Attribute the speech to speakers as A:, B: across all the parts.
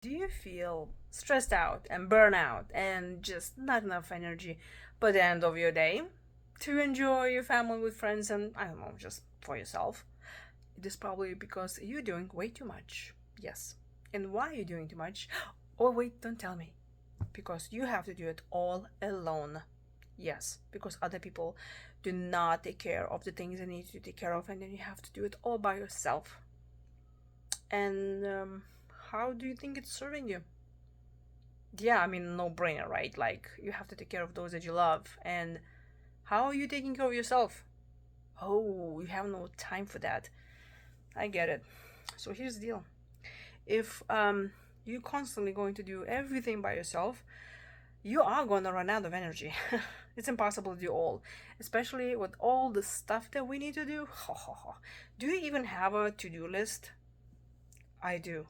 A: Do you feel stressed out and burnt out and just not enough energy by the end of your day to enjoy your family with friends and, I don't know, just for yourself? It is probably because you're doing way too much. Yes. And why are you doing too much? Oh, wait, don't tell me. Because you have to do it all alone. Yes, because other people do not take care of the things they need to take care of, and then you have to do it all by yourself. And how do you think it's serving you? Yeah, I mean, no brainer, right? Like, you have to take care of those that you love. And how are you taking care of yourself? Oh, you have no time for that. I get it. So here's the deal. If you're constantly going to do everything by yourself, you are going to run out of energy. It's impossible to do all, especially with all the stuff that we need to do. Do you even have a to-do list? I do.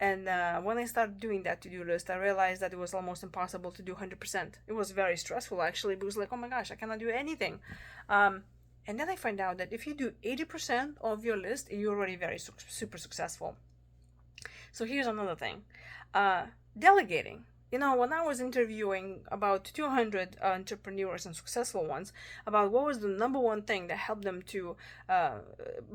A: And when I started doing that to do list, I realized that it was almost impossible to do 100%. It was very stressful actually, because like, oh my gosh, I cannot do anything. Um, and then I find out that if you do 80% of your list, you're already very super successful. So here's another thing, uh, delegating. You know, when I was interviewing about 200 entrepreneurs and successful ones about what was the number one thing that helped them to uh,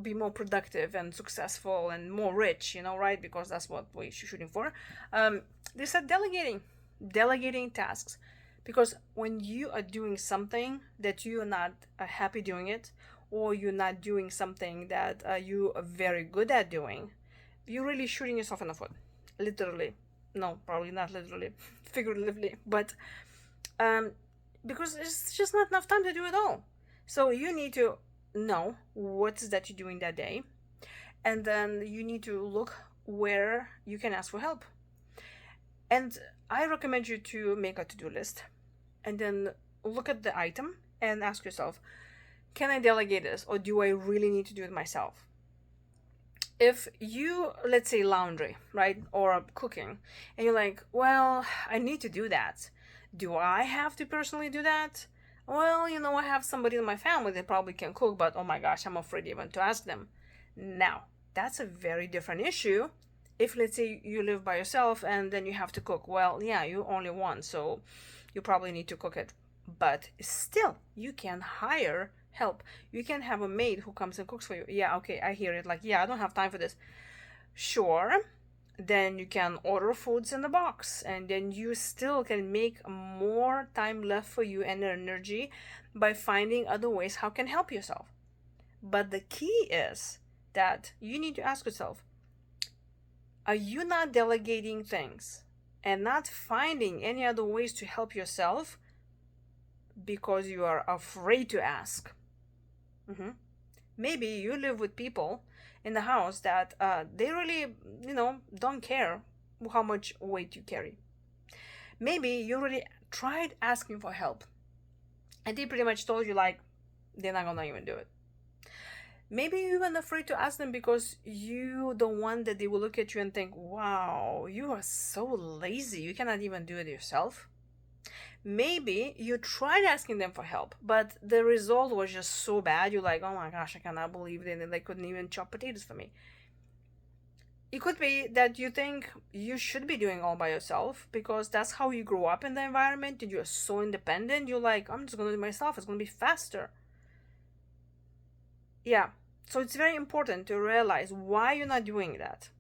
A: be more productive and successful and more rich, you know, right? Because that's what we're shooting for. Um, they said delegating tasks. Because when you are doing something that you are not happy doing it, or you're not doing something that you are very good at doing, you're really shooting yourself in the foot. Literally. No, probably not literally, figuratively, but um, because it's just not enough time to do it all. So you need to know what is that you're doing that day, and then you need to look where you can ask for help. And I recommend you to make a to-do list, and then look at the item and ask yourself, can I delegate this, or do I really need to do it myself? If you, let's say, laundry, right, or cooking, and you're like, well, I need to do that, do I have to personally do that? Well, you know, I have somebody in my family that probably can cook, but oh my gosh, I'm afraid even to ask them. Now, that's a very different issue. If, let's say, you live by yourself and then you have to cook, well, yeah, you only one, so you probably need to cook it. But still, you can hire help. You can have a maid who comes and cooks for you. Yeah, okay, I hear it. Like, yeah, I don't have time for this. Sure. Then you can order foods in the box, and then you still can make more time left for you and energy by finding other ways how can help yourself. But the key is that you need to ask yourself, are you not delegating things and not finding any other ways to help yourself because you are afraid to ask? Mm-hmm. Maybe you live with people in the house that they really, don't care how much weight you carry. Maybe you already tried asking for help and they pretty much told you, like, they're not gonna even do it. Maybe you're even afraid to ask them because you don't want that they will look at you and think, wow, you are so lazy, you cannot even do it yourself. Maybe you tried asking them for help, but the result was just so bad. You're like, oh my gosh, I cannot believe they couldn't even chop potatoes for me. It could be that you think you should be doing all by yourself because that's how you grew up in the environment and you're so independent. You're like, I'm just going to do it myself, it's going to be faster. Yeah, so it's very important to realize why you're not doing that.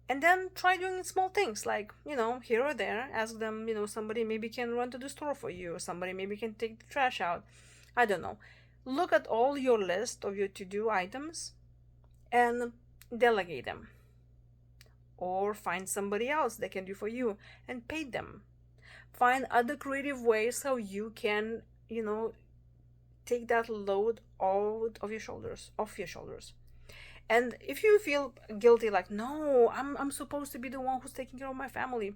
A: And then try doing small things like, here or there, ask them, somebody maybe can run to the store for you, somebody maybe can take the trash out. I don't know. Look at all your list of your to do items and delegate them. Or find somebody else that can do for you and pay them. Find other creative ways how you can, take that load out of your shoulders, off your shoulders. And if you feel guilty, like, no, I'm supposed to be the one who's taking care of my family.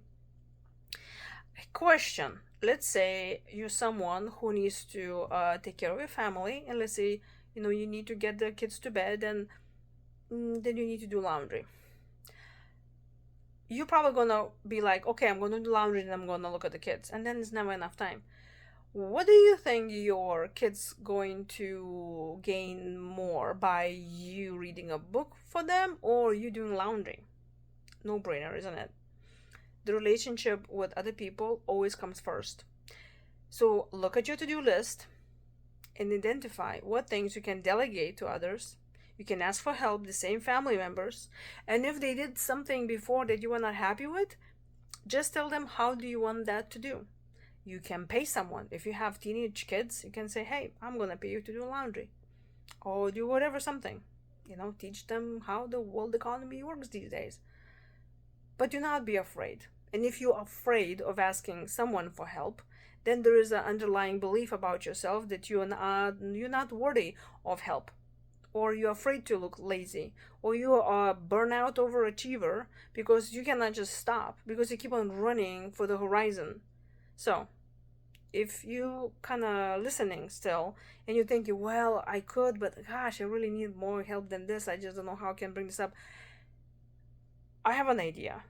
A: Question. Let's say you're someone who needs to take care of your family, and let's say, you need to get the kids to bed, and then you need to do laundry. You're probably gonna be like, okay, I'm gonna do laundry and I'm gonna look at the kids, and then it's never enough time. What do you think your kids going to gain more by you reading a book for them or you doing laundry? No brainer, isn't it? the relationship with other people always comes first. So look at your to-do list and identify what things you can delegate to others. You can ask for help, the same family members. And if they did something before that you were not happy with, just tell them how do you want that to do. You can pay someone. If you have teenage kids, you can say, hey, I'm going to pay you to do laundry. Or do whatever, something. Teach them how the world economy works these days. But do not be afraid. And if you're afraid of asking someone for help, then there is an underlying belief about yourself that you're not worthy of help, or you're afraid to look lazy, or you are a burnout overachiever because you cannot just stop because you keep on running for the horizon. So, if you kind of listening still and you're thinking, well, I could, but gosh, I really need more help than this. I just don't know how I can bring this up. I have an idea.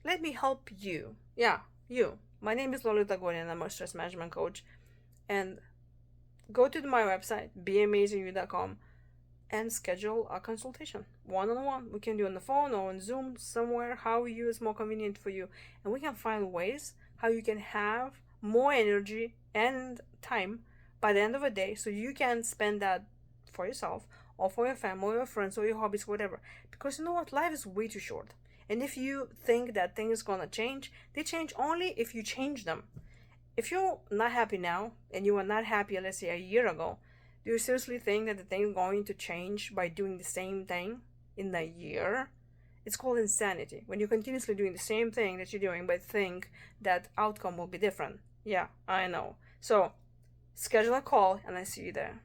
A: Let me help you. Yeah, you. My name is Lolita Gorian. I'm a stress management coach. And go to my website, beamazingyou.com, and schedule a consultation. One-on-one. We can do on the phone or on Zoom, somewhere, how you is more convenient for you. And we can find ways how you can have more energy and time by the end of the day so you can spend that for yourself or for your family or your friends or your hobbies, whatever. Because you know what? Life is way too short. And if you think that things gonna change, they change only if you change them. If you're not happy now and you were not happy, let's say, a year ago, do you seriously think that the thing is going to change by doing the same thing in a year? It's called insanity. When you're continuously doing the same thing that you're doing but think that outcome will be different. Yeah, I know. So schedule a call and I see you there.